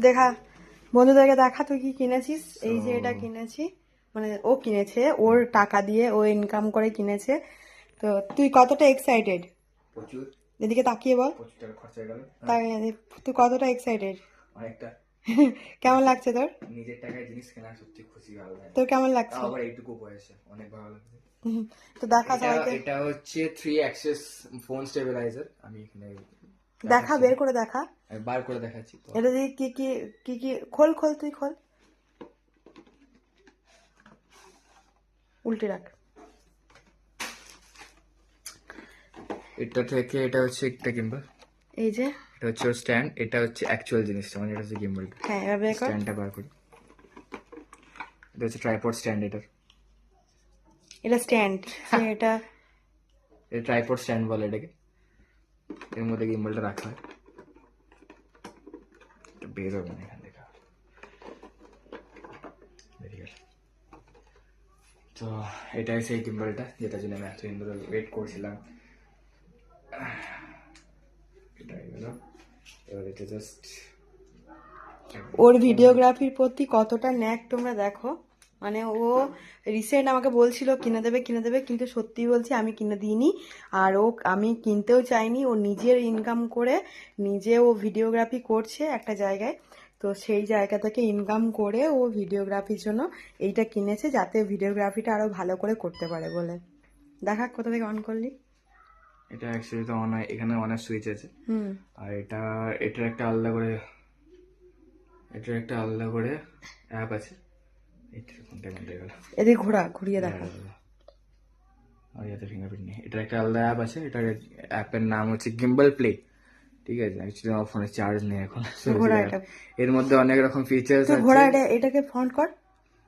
দেখা বন্ধুদেরকে দেখা তুই কি কিনেছিস। এই যে এটা কিনেছি, মানে ও কিনেছে, ওর টাকা দিয়ে ও ইনকাম করে কিনেছে। তো তুই কতটা এক্সাইটেড? প্রচুর। এদিকে তাকিয়ে বল। প্রচুর টাকা খরচা হয়ে গেল। তাই তুই কতটা এক্সাইটেড? অনেকটা। কেমন লাগছে তোর? নিজের টাকায় জিনিস কেনা সত্যি খুশি ভালো লাগে। তোর কেমন লাগছে? তাও আবার এইটুকু বয়সে অনেক ভালো লাগছে। তো দেখা সবাইকে। এটা হচ্ছে 3 অ্যাক্সেস ফোন স্টেবিলাইজার। আমি এখানে দেখা, বের করে দেখা। আমি বার করে দেখাচ্ছি। এটা দিয়ে কি কি কি কি খোল খোল, তুই খোল, উল্টে রাখ। এটা থেকে এটা হচ্ছে একটা গিম্বল। এই যে এটা হচ্ছে ওর স্ট্যান্ড, এটা হচ্ছে অ্যাকচুয়াল জিনিসটা, মানে এটা হচ্ছে গিম্বল। হ্যাঁ, এবার বের কর। স্ট্যান্ডটা বার করি। এটা হচ্ছে ট্রাইপড স্ট্যান্ড। এটা স্ট্যান্ড, এটা এটা ট্রাইপড স্ট্যান্ড বলে এটাকে। এর মধ্যে গিম্বলটা রাখা হয়। এটা বের হবে না এখান থেকে। বেরিয়ে গেল। তো এটাই সেই গিম্বলটা যেটার জন্য আমি এতদিন ধরে ওয়েট করছিলাম। এটা গেল। এবার এটা জাস্ট ওর ভিডিওগ্রাফির প্রতি কতটা ন্যাক তোমরা দেখো। মানে ও রিসেন্ট আমাকে বলছিল কিনে দেবে, কিন্তু সত্যি বলছি আমি কিনে দিইনি। আর আমি কিনতেও চাইনি, ও নিজের ইনকাম করে নিজে ও ভিডিওগ্রাফি করছে একটা জায়গায়। তো সেই জায়গা থেকে ইনকাম করে ও ভিডিওগ্রাফির জন্য এইটা কিনেছে, যাতে ভিডিওগ্রাফিটা আরো ভালো করে করতে পারে বলে। দেখা কোথা থেকে অন করলি? এটা অ্যাকচুয়ালি তো অন হয়, এখানে অনের সুইচ আছে। আর এটার একটা আলাদা করে অ্যাপ আছে। এইটা কোনটা বন্ধ হয়ে গেল। এদিকে ঘুরিয়ে দেখো। আর ইয়াতে ফিঙ্গারপ্রিন্ট নেই। এটার একটা আলাদা অ্যাপ আছে। এটার অ্যাপের নাম হচ্ছে গিম্বল প্লে। ঠিক আছে, অ্যাকচুয়ালি আমার ফোনে চার্জ নেই এখন। ঘোড়া এটা, এর মধ্যে অনেক রকম ফিচার্স আছে। ঘোড়া এটাকে ফ্রন্ট কর,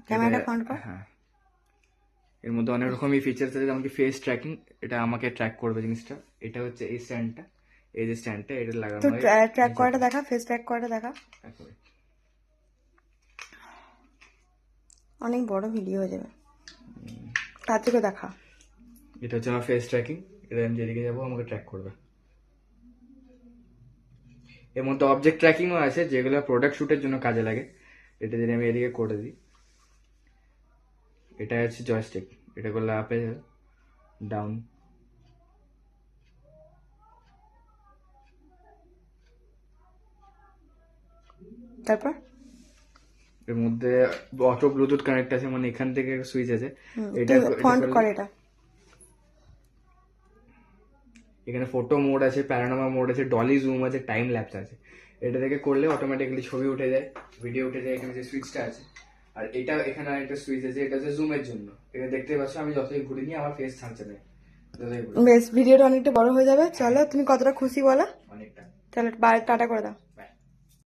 ক্যামেরাটা ফ্রন্ট কর। হ্যাঁ, এর মধ্যে অনেক রকমই ফিচার্স আছে, যেমন কি ফেস ট্র্যাকিং। এটা আমাকে ট্র্যাক করবে জিনিসটা। এটা হচ্ছে এই স্ট্যান্ডটা, এই যে স্ট্যান্ডটা এটা লাগানো তো হয়। ট্র্যাক করাটা দেখা, ফেস ট্র্যাক করাটা দেখা। অনেক বড় ভিডিও হয়ে যাবে, তার থেকে দেখা। এটা হচ্ছে আমার ফেস ট্র্যাকিং। এটা আমি যেদিকে যাবো আমাকে ট্র্যাক করবে। এর মধ্যে অবজেক্ট ট্র্যাকিংও আছে, যেগুলো প্রোডাক্ট শুটের জন্য কাজে লাগে। এটা যদি আমি এদিকে করে দিই, এটা হচ্ছে জয়স্টিক। এটা করলে আপে ডাউন। তারপর এর মধ্যে অটো ব্লুটুথ কানেক্ট আছে, মানে এখান থেকে সুইচ আছে। এটা ফ্রন্ট করে এটা। এখানে ফটো মোড আছে, প্যানোরামা মোড আছে, ডলি জুম আছে, টাইম ল্যাপস আছে। এটা থেকে করলে অটোমেটিক্যালি ছবি উঠে যায়, ভিডিও উঠে যায়। এখানে যে সুইচটা আছে, আর এটা এখানে একটা সুইচ আছে, এটা হচ্ছে জুমের জন্য। এটা দেখতে পাচ্ছ আমি যতই ঘুরে নিই আমার ফেস ছাড়ছে না। বেশ, ভিডিওটা অনেকটা বড় হয়ে যাবে। চলো, তুমি কতটা খুশি বলো? অনেকটা। চলো টাটা করে দাও।